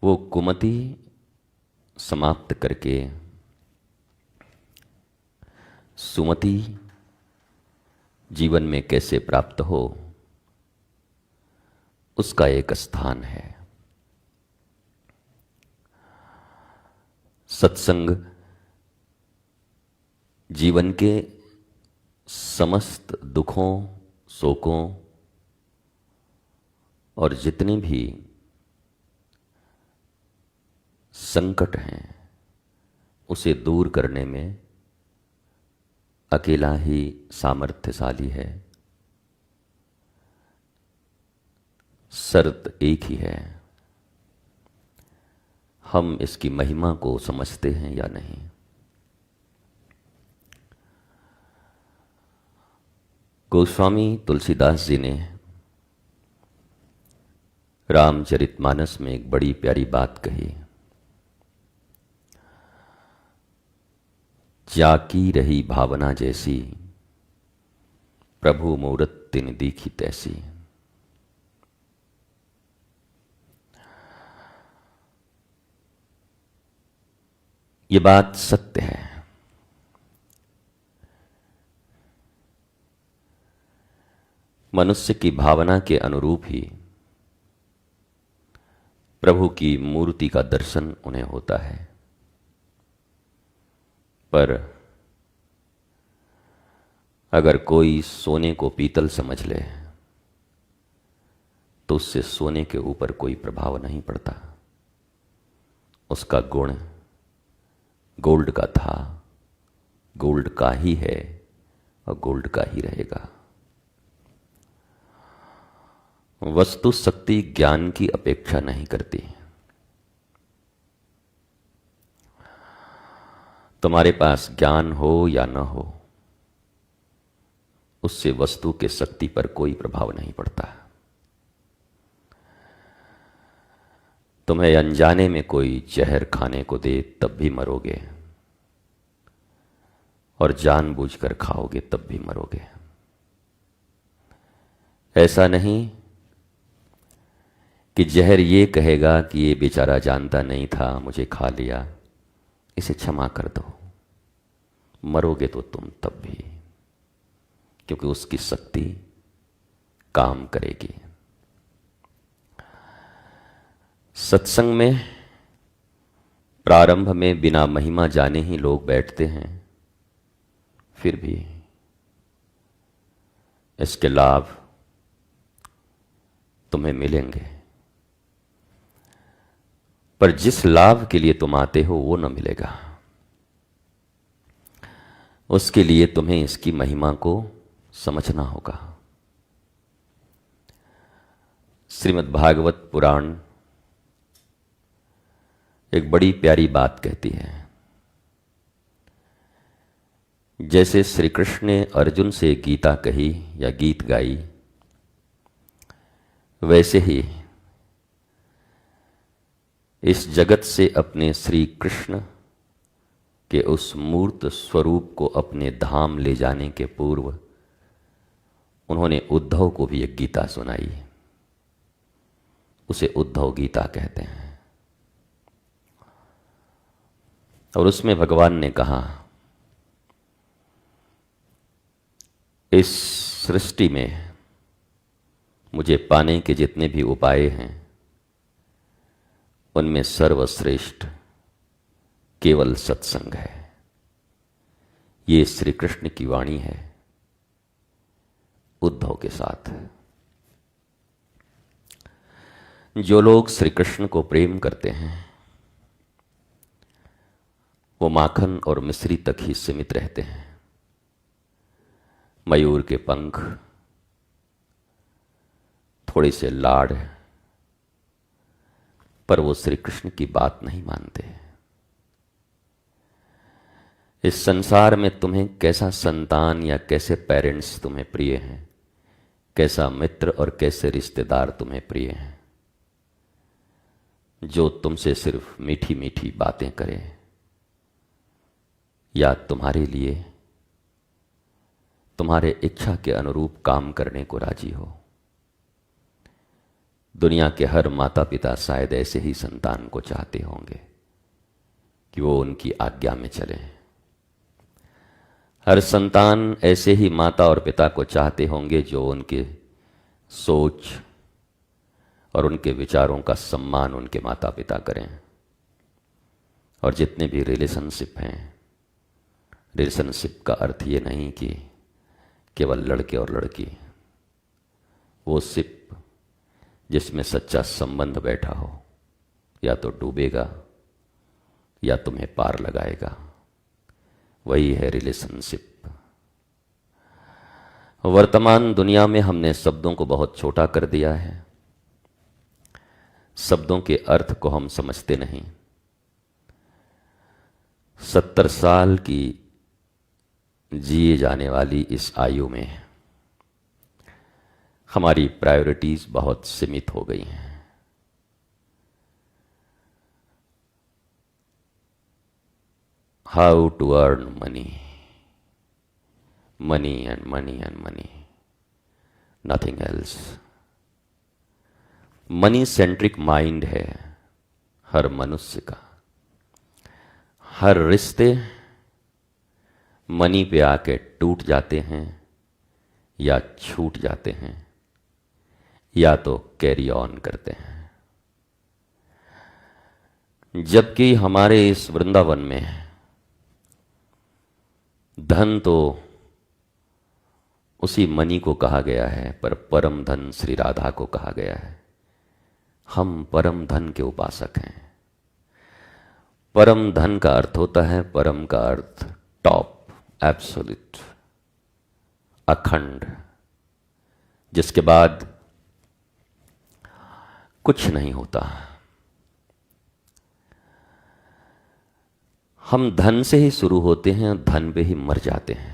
वो कुमति समाप्त करके सुमति जीवन में कैसे प्राप्त हो, उसका एक स्थान है। सत्संग जीवन के समस्त दुखों, शोकों और जितने भी संकट हैं उसे दूर करने में अकेला ही सामर्थ्यशाली है। शर्त एक ही है, हम इसकी महिमा को समझते हैं या नहीं। गोस्वामी तुलसीदास जी ने रामचरितमानस में एक बड़ी प्यारी बात कही, जाकी रही भावना जैसी, प्रभु मूरत तिन दीखी तैसी। ये बात सत्य है। मनुष्य की भावना के अनुरूप ही प्रभु की मूर्ति का दर्शन उन्हें होता है। पर अगर कोई सोने को पीतल समझ ले तो उससे सोने के ऊपर कोई प्रभाव नहीं पड़ता। उसका गुण गोल्ड का था, गोल्ड का ही है और गोल्ड का ही रहेगा। वस्तु शक्ति ज्ञान की अपेक्षा नहीं करती। तुम्हारे पास ज्ञान हो या न हो, उससे वस्तु के शक्ति पर कोई प्रभाव नहीं पड़ता। तुम्हें अनजाने में कोई जहर खाने को दे तब भी मरोगे, और जानबूझकर खाओगे तब भी मरोगे। ऐसा नहीं कि जहर ये कहेगा कि ये बेचारा जानता नहीं था, मुझे खा लिया, इसे क्षमा कर दो। मरोगे तो तुम तब भी, क्योंकि उसकी शक्ति काम करेगी। सत्संग में प्रारंभ में बिना महिमा जाने ही लोग बैठते हैं, फिर भी इसके लाभ तुम्हें मिलेंगे। पर जिस लाभ के लिए तुम आते हो वो न मिलेगा। उसके लिए तुम्हें इसकी महिमा को समझना होगा। श्रीमद् भागवत पुराण एक बड़ी प्यारी बात कहती है। जैसे श्री कृष्ण ने अर्जुन से गीता कही या गीत गाई, वैसे ही इस जगत से अपने श्री कृष्ण के उस मूर्त स्वरूप को अपने धाम ले जाने के पूर्व उन्होंने उद्धव को भी एक गीता सुनाई। उसे उद्धव गीता कहते हैं। और उसमें भगवान ने कहा, इस सृष्टि में मुझे पाने के जितने भी उपाय हैं उनमें सर्वश्रेष्ठ केवल सत्संग है। ये श्री कृष्ण की वाणी है उद्धव के साथ। जो लोग श्री कृष्ण को प्रेम करते हैं वो माखन और मिश्री तक ही सीमित रहते हैं। मयूर के पंख, थोड़े से लाड़, पर वो श्री कृष्ण की बात नहीं मानते। इस संसार में तुम्हें कैसा संतान या कैसे पेरेंट्स तुम्हें प्रिय हैं, कैसा मित्र और कैसे रिश्तेदार तुम्हें प्रिय हैं, जो तुमसे सिर्फ मीठी मीठी बातें करें या तुम्हारे लिए तुम्हारे इच्छा के अनुरूप काम करने को राजी हो। दुनिया के हर माता पिता शायद ऐसे ही संतान को चाहते होंगे कि वो उनकी आज्ञा में चले। हर संतान ऐसे ही माता और पिता को चाहते होंगे जो उनके सोच और उनके विचारों का सम्मान उनके माता पिता करें। और जितने भी रिलेशनशिप हैं, रिलेशनशिप का अर्थ ये नहीं कि केवल लड़के और लड़की, वो शिप जिसमें सच्चा संबंध बैठा हो या तो डूबेगा या तुम्हें पार लगाएगा, वही है रिलेशनशिप। वर्तमान दुनिया में हमने शब्दों को बहुत छोटा कर दिया है, शब्दों के अर्थ को हम समझते नहीं। 70 साल की जिए जाने वाली इस आयु में हमारी प्रायोरिटीज बहुत सीमित हो गई हैं। How to earn money, money and money and money, nothing else. Money centric mind है हर मनुष्य का। हर रिश्ते मनी पे आके टूट जाते हैं या छूट जाते हैं या तो कैरी ऑन करते हैं। जबकि हमारे इस वृंदावन में धन तो उसी मनी को कहा गया है, पर परम धन श्री राधा को कहा गया है। हम परम धन के उपासक हैं। परम धन का अर्थ होता है, परम का अर्थ टॉप, एब्सोल्यूट, अखंड, जिसके बाद कुछ नहीं होता। हम धन से ही शुरू होते हैं, धन पे ही मर जाते हैं।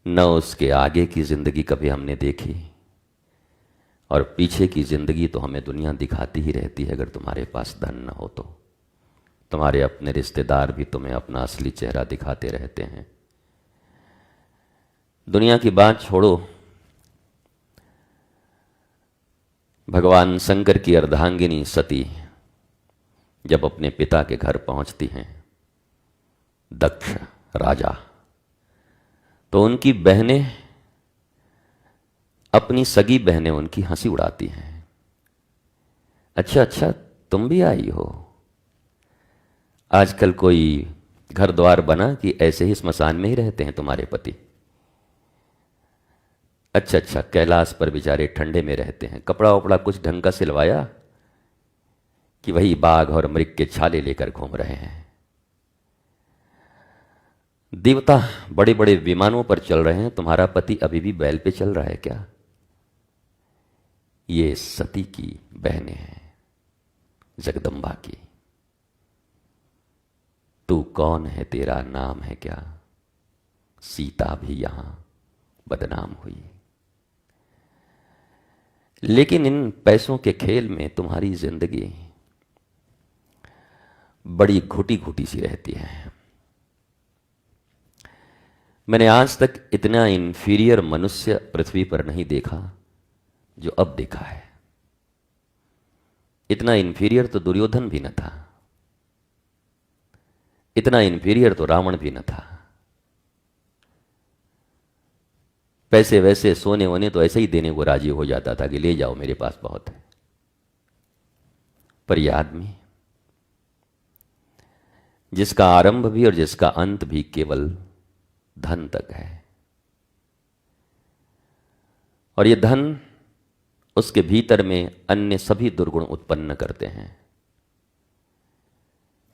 न उसके आगे की जिंदगी कभी हमने देखी, और पीछे की जिंदगी तो हमें दुनिया दिखाती ही रहती है। अगर तुम्हारे पास धन न हो तो तुम्हारे अपने रिश्तेदार भी तुम्हें अपना असली चेहरा दिखाते रहते हैं। दुनिया की बात छोड़ो, भगवान शंकर की अर्धांगिनी सती जब अपने पिता के घर पहुंचती हैं, दक्ष राजा, तो उनकी बहनें, अपनी सगी बहनें उनकी हंसी उड़ाती हैं। अच्छा अच्छा, तुम भी आई हो। आजकल कोई घर द्वार बना कि ऐसे ही स्मशान में ही रहते हैं तुम्हारे पति? अच्छा अच्छा, कैलाश पर बेचारे ठंडे में रहते हैं। कपड़ा वपड़ा कुछ ढंग का सिलवाया कि वही बाघ और मृग के छाले लेकर घूम रहे हैं। देवता बड़े बड़े विमानों पर चल रहे हैं, तुम्हारा पति अभी भी बैल पे चल रहा है क्या? ये सती की बहनें हैं, जगदम्बा की। तू कौन है, तेरा नाम है क्या? सीता भी यहां बदनाम हुई। लेकिन इन पैसों के खेल में तुम्हारी जिंदगी बड़ी घुटी घुटी सी रहती है। मैंने आज तक इतना इंफीरियर मनुष्य पृथ्वी पर नहीं देखा जो अब देखा है। इतना इंफीरियर तो दुर्योधन भी न था, इतना इंफीरियर तो रावण भी न था। पैसे वैसे सोने वोने तो ऐसे ही देने को राजी हो जाता था कि ले जाओ, मेरे पास बहुत है। पर यह आदमी जिसका आरंभ भी और जिसका अंत भी केवल धन तक है, और ये धन उसके भीतर में अन्य सभी दुर्गुण उत्पन्न करते हैं।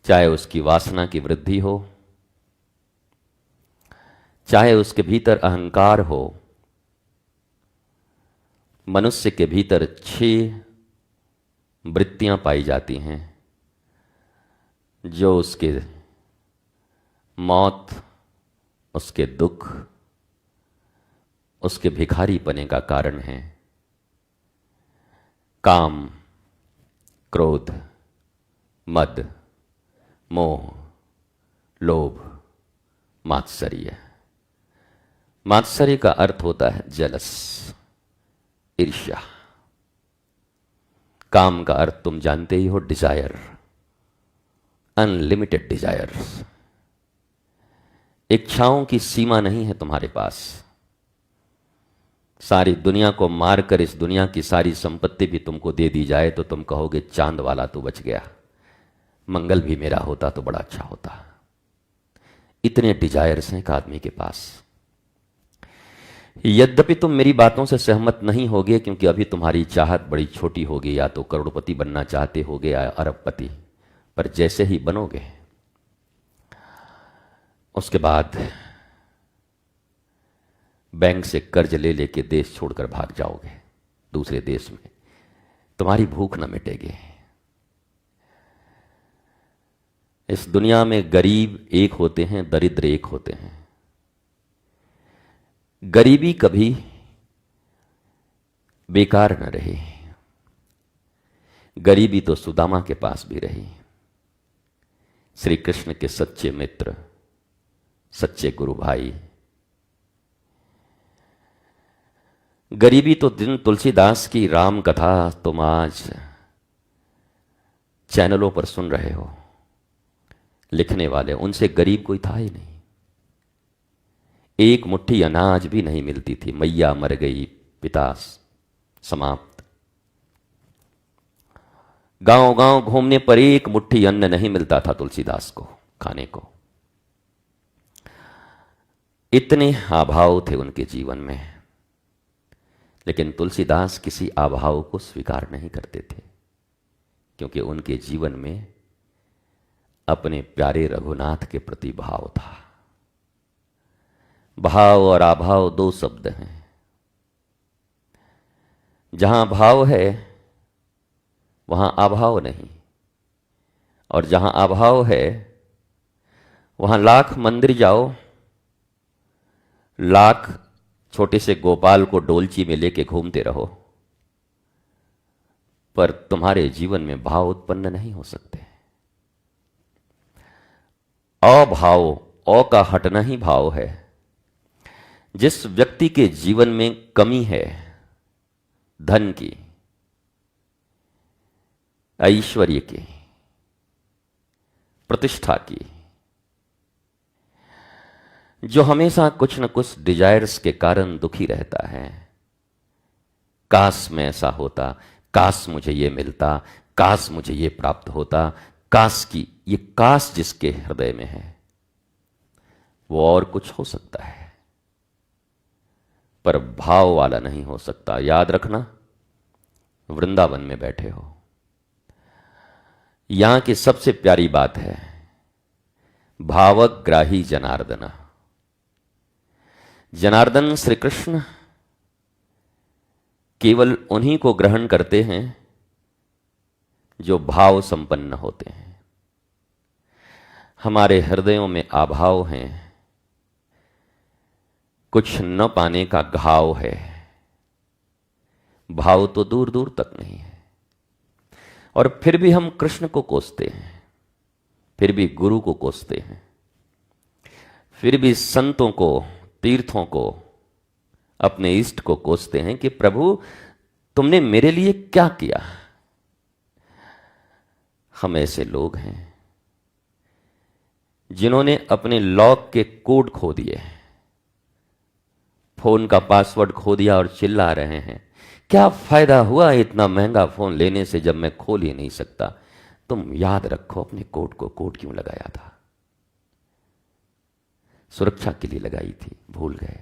चाहे उसकी वासना की वृद्धि हो, चाहे उसके भीतर अहंकार हो। मनुष्य के भीतर 6 वृत्तियां पाई जाती हैं जो उसके मौत, उसके दुख, उसके भिखारी पने का कारण है। काम, क्रोध, मद, मोह, लोभ, मात्सर्य। मात्सर्य का अर्थ होता है जलस, ईर्ष्या। काम का अर्थ तुम जानते ही हो, डिजायर, अनलिमिटेड डिजायर्स। इच्छाओं की सीमा नहीं है तुम्हारे पास। सारी दुनिया को मारकर इस दुनिया की सारी संपत्ति भी तुमको दे दी जाए तो तुम कहोगे चांद वाला तो बच गया, मंगल भी मेरा होता तो बड़ा अच्छा होता। इतने डिजायर्स हैं एक आदमी के पास। यद्यपि तुम मेरी बातों से सहमत नहीं होगे, क्योंकि अभी तुम्हारी चाहत बड़ी छोटी होगी, या तो करोड़पति बनना चाहते होगे या अरबपति, पर जैसे ही बनोगे उसके बाद बैंक से कर्ज ले लेके देश छोड़कर भाग जाओगे दूसरे देश में, तुम्हारी भूख न मिटेगी। इस दुनिया में गरीब एक होते हैं, दरिद्र एक होते हैं। गरीबी कभी बेकार न रही, गरीबी तो सुदामा के पास भी रही। श्री कृष्ण के सच्चे मित्र, सच्चे गुरु भाई। गरीबी तो दिन तुलसीदास की राम कथा तुम आज चैनलों पर सुन रहे हो, लिखने वाले, उनसे गरीब कोई था ही नहीं। एक मुट्ठी अनाज भी नहीं मिलती थी, मैया मर गई, पिता समाप्त। गांव गांव घूमने पर एक मुट्ठी अन्न नहीं मिलता था तुलसीदास को खाने को। इतने अभाव थे उनके जीवन में, लेकिन तुलसीदास किसी अभाव को स्वीकार नहीं करते थे, क्योंकि उनके जीवन में अपने प्यारे रघुनाथ के प्रति भाव था। भाव और अभाव दो शब्द हैं। जहां भाव है वहां अभाव नहीं, और जहां अभाव है वहां लाख मंदिर जाओ, लाख छोटे से गोपाल को डोलची में लेके घूमते रहो, पर तुम्हारे जीवन में भाव उत्पन्न नहीं हो सकते। अभाव, अ का हटना ही भाव है। जिस व्यक्ति के जीवन में कमी है, धन की, ऐश्वर्य की, प्रतिष्ठा की, जो हमेशा कुछ न कुछ डिजायर्स के कारण दुखी रहता है, काश मैं ऐसा होता, काश मुझे ये मिलता, काश मुझे ये प्राप्त होता, काश की, ये काश जिसके हृदय में है वो और कुछ हो सकता है, पर भाव वाला नहीं हो सकता। याद रखना, वृंदावन में बैठे हो, यहां की सबसे प्यारी बात है भावग्राही जनार्दन। जनार्दन श्री कृष्ण केवल उन्हीं को ग्रहण करते हैं जो भाव संपन्न होते हैं। हमारे हृदयों में अभाव हैं, कुछ न पाने का घाव है, भाव तो दूर दूर तक नहीं है, और फिर भी हम कृष्ण को कोसते हैं, फिर भी गुरु को कोसते हैं, फिर भी संतों को, तीर्थों को, अपने इष्ट को कोसते हैं कि प्रभु तुमने मेरे लिए क्या किया। हम ऐसे लोग हैं जिन्होंने अपने लॉक के कोड खो दिए, फोन का पासवर्ड खो दिया और चिल्ला रहे हैं क्या फायदा हुआ इतना महंगा फोन लेने से जब मैं खोल ही नहीं सकता। तुम याद रखो अपने कोड को, कोड क्यों लगाया था? सुरक्षा के लिए लगाई थी, भूल गए।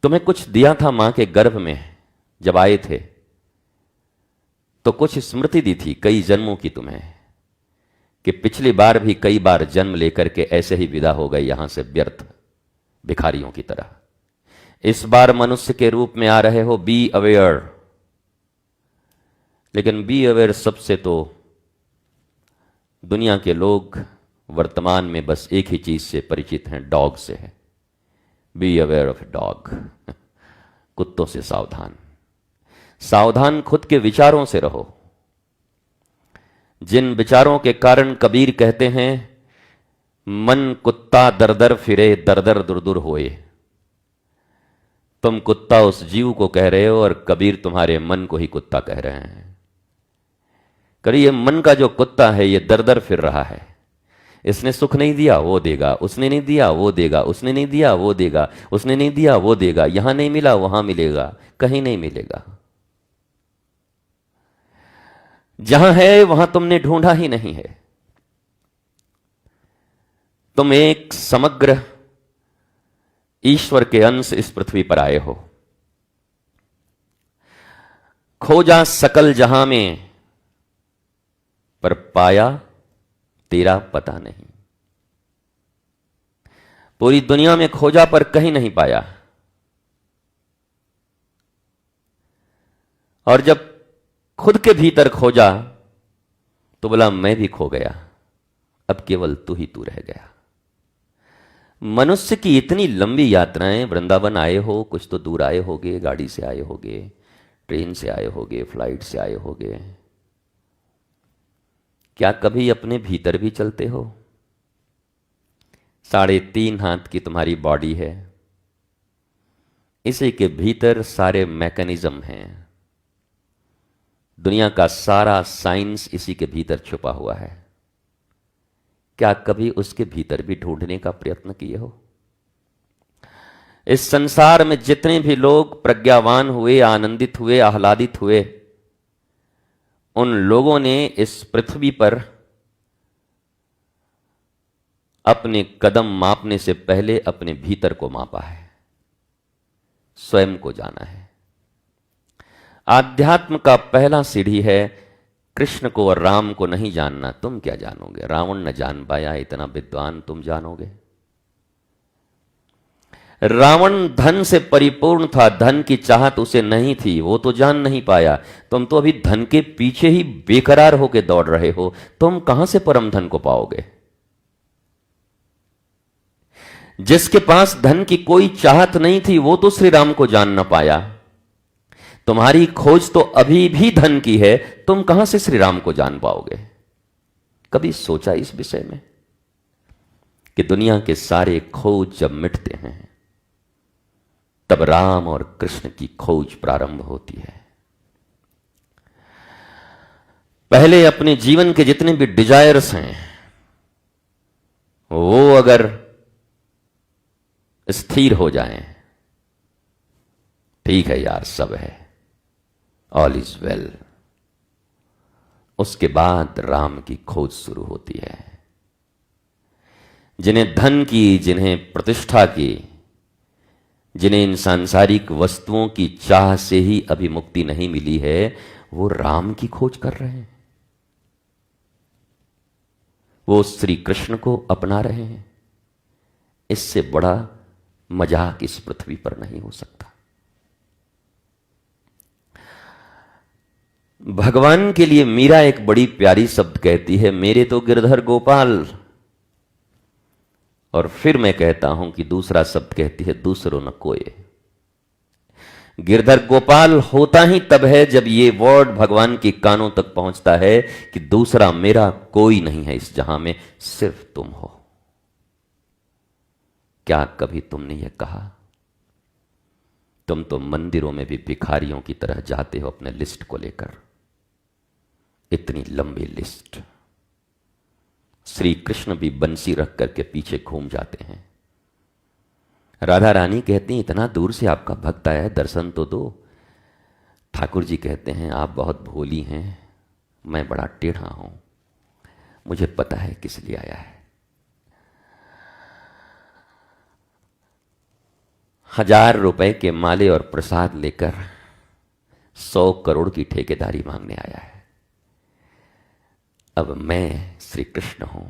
तुम्हें कुछ दिया था मां के गर्भ में जब आए थे, तो कुछ स्मृति दी थी कई जन्मों की तुम्हें, कि पिछली बार भी कई बार जन्म लेकर के ऐसे ही विदा हो गए यहां से व्यर्थ भिखारियों की तरह। इस बार मनुष्य के रूप में आ रहे हो, बी अवेयर। लेकिन बी अवेयर सबसे तो दुनिया के लोग वर्तमान में बस एक ही चीज से परिचित हैं, डॉग से है। बी अवेयर ऑफ डॉग, कुत्तों से सावधान। सावधान खुद के विचारों से रहो, जिन विचारों के कारण कबीर कहते हैं मन कुत्ता दर दर फिरे, दर दर दुर दुर होए। तुम कुत्ता उस जीव को कह रहे हो और कबीर तुम्हारे मन को ही कुत्ता कह रहे हैं। कभी ये मन का जो कुत्ता है ये दर दर फिर रहा है। इसने सुख नहीं दिया वो देगा, उसने नहीं दिया वो देगा, उसने नहीं दिया वो देगा, उसने नहीं दिया वो देगा, यहां नहीं मिला वहां मिलेगा, कहीं नहीं मिलेगा। जहां है वहां तुमने ढूंढा ही नहीं है। तुम एक समग्र ईश्वर के अंश इस पृथ्वी पर आए हो। खोजा सकल जहां में पर पाया तेरा पता नहीं। पूरी दुनिया में खोजा पर कहीं नहीं पाया। और जब खुद के भीतर खोजा तो बोला मैं भी खो गया, अब केवल तू ही तू रह गया। मनुष्य की इतनी लंबी यात्राएं, वृंदावन आए हो, कुछ तो दूर आए होगे, गाड़ी से आए होगे, ट्रेन से आए होगे, फ्लाइट से आए होगे। क्या कभी अपने भीतर भी चलते हो? 3.5 हाथ की तुम्हारी बॉडी है, इसी के भीतर सारे मैकेनिज्म हैं। दुनिया का सारा साइंस इसी के भीतर छुपा हुआ है। क्या कभी उसके भीतर भी ढूंढने का प्रयत्न किए हो? इस संसार में जितने भी लोग प्रज्ञावान हुए, आनंदित हुए, आह्लादित हुए, उन लोगों ने इस पृथ्वी पर अपने कदम मापने से पहले अपने भीतर को मापा है, स्वयं को जाना है। आध्यात्म का पहला सीढ़ी है कृष्ण को और राम को नहीं जानना। तुम क्या जानोगे? रावण न जान पाया, इतना विद्वान तुम जानोगे? रावण धन से परिपूर्ण था, धन की चाहत उसे नहीं थी, वो तो जान नहीं पाया। तुम तो अभी धन के पीछे ही बेकरार होकर दौड़ रहे हो। तुम कहां से परम धन को पाओगे? जिसके पास धन की कोई चाहत नहीं थी वो तो श्री राम को जान न पाया। तुम्हारी खोज तो अभी भी धन की है, तुम कहां से श्री राम को जान पाओगे? कभी सोचा इस विषय में कि दुनिया के सारे खोज जब मिटते हैं तब राम और कृष्ण की खोज प्रारंभ होती है। पहले अपने जीवन के जितने भी डिजायर्स हैं वो अगर स्थिर हो जाएं, ठीक है यार, सब है, ऑल इज वेल, उसके बाद राम की खोज शुरू होती है। जिन्हें धन की, जिन्हें प्रतिष्ठा की, जिन्हें इन सांसारिक वस्तुओं की चाह से ही अभी मुक्ति नहीं मिली है, वो राम की खोज कर रहे हैं, वो श्री कृष्ण को अपना रहे हैं। इससे बड़ा मजाक इस पृथ्वी पर नहीं हो सकता। भगवान के लिए मीरा एक बड़ी प्यारी शब्द कहती है, मेरे तो गिरधर गोपाल। और फिर मैं कहता हूं कि दूसरा शब्द कहती है, दूसरों न कोई। गिरधर गोपाल होता ही तब है जब ये वर्ड भगवान के कानों तक पहुंचता है कि दूसरा मेरा कोई नहीं है इस जहां में, सिर्फ तुम हो। क्या कभी तुमने ये कहा? तुम तो मंदिरों में भी भिखारियों की तरह जाते हो अपने लिस्ट को लेकर, इतनी लंबी लिस्ट। श्री कृष्ण भी बंसी रख करके पीछे घूम जाते हैं। राधा रानी कहती हैं, इतना दूर से आपका भक्त आया है, दर्शन तो दो। ठाकुर जी कहते हैं, आप बहुत भोली हैं, मैं बड़ा टेढ़ा हूं, मुझे पता है किस लिए आया है। 1000 रुपए के माले और प्रसाद लेकर 100 करोड़ की ठेकेदारी मांगने आया है। अब मैं श्री कृष्ण हूं,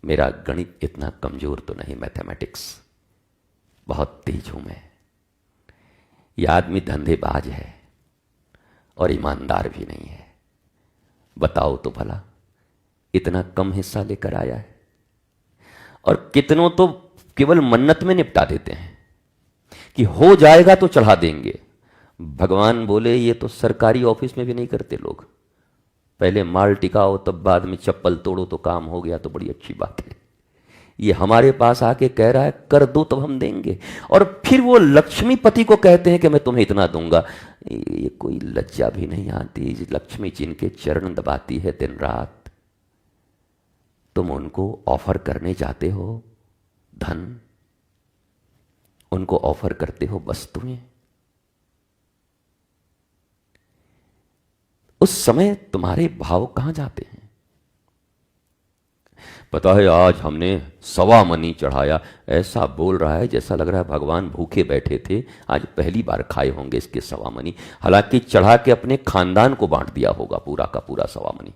मेरा गणित इतना कमजोर तो नहीं, मैथमेटिक्स बहुत तेज हूं मैं। यह आदमी धंधेबाज है और ईमानदार भी नहीं है। बताओ तो भला, इतना कम हिस्सा लेकर आया है। और कितनों तो केवल मन्नत में निपटा देते हैं कि हो जाएगा तो चढ़ा देंगे। भगवान बोले, ये तो सरकारी ऑफिस में भी नहीं करते लोग। पहले माल टिकाओ, तब बाद में चप्पल तोड़ो तो काम हो गया, तो बड़ी अच्छी बात है। ये हमारे पास आके कह रहा है कर दो तब हम देंगे, और फिर वो लक्ष्मीपति को कहते हैं कि मैं तुम्हें इतना दूंगा। ये कोई लज्जा भी नहीं आती? लक्ष्मी जिनके चरण दबाती है दिन रात, तुम उनको ऑफर करने जाते हो धन, उनको ऑफर करते हो वस्तुएं। उस समय तुम्हारे भाव कहां जाते हैं? पता है आज हमने सवा मनी चढ़ाया, ऐसा बोल रहा है जैसा लग रहा है भगवान भूखे बैठे थे, आज पहली बार खाए होंगे इसके सवा मनी। हालांकि चढ़ा के अपने खानदान को बांट दिया होगा पूरा का पूरा सवा मनी,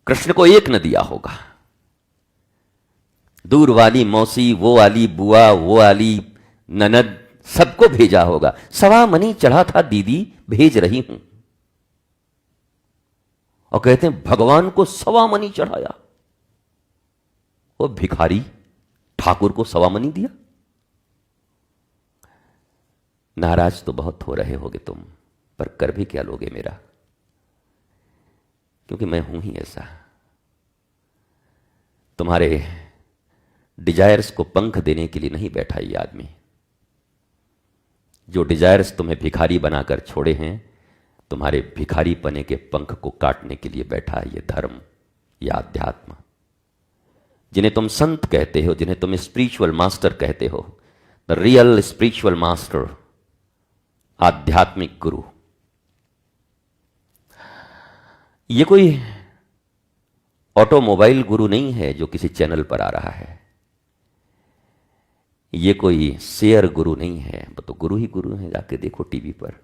कृष्ण को एक न दिया होगा। दूर वाली मौसी, वो वाली बुआ, वो वाली ननद, सबको भेजा होगा। सवा मनी चढ़ा था दीदी, भेज रही हूं। और कहते हैं भगवान को सवा मनी चढ़ाया, वो भिखारी ठाकुर को सवा मनी दिया। नाराज तो बहुत हो रहे होगे तुम, पर कर भी क्या लोगे मेरा, क्योंकि मैं हूं ही ऐसा। तुम्हारे डिजायर्स को पंख देने के लिए नहीं बैठा ये आदमी। जो डिजायर्स तुम्हें भिखारी बनाकर छोड़े हैं, तुम्हारे भिखारी पने के पंख को काटने के लिए बैठा है ये धर्म, ये आध्यात्म। जिन्हें तुम संत कहते हो, जिन्हें तुम स्पिरिचुअल मास्टर कहते हो, द रियल स्पिरिचुअल मास्टर, आध्यात्मिक गुरु। ये कोई ऑटोमोबाइल गुरु नहीं है जो किसी चैनल पर आ रहा है। ये कोई शेयर गुरु नहीं है, वो तो गुरु ही गुरु है, जाके देखो टीवी पर।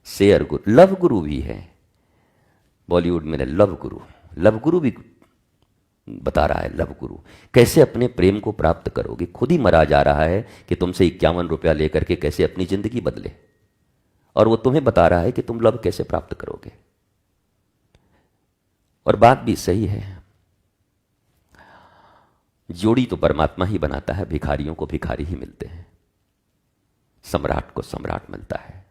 शेयर गुरु, लव गुरु भी है बॉलीवुड में, लव गुरु भी बता रहा है। लव गुरु कैसे अपने प्रेम को प्राप्त करोगे, खुद ही मरा जा रहा है कि तुमसे 51 रुपया लेकर के कैसे अपनी जिंदगी बदले, और वो तुम्हें बता रहा है कि तुम लव कैसे प्राप्त करोगे। और बात भी सही है, जोड़ी तो परमात्मा ही बनाता है, भिखारियों को भिखारी ही मिलते हैं, सम्राट को सम्राट मिलता है।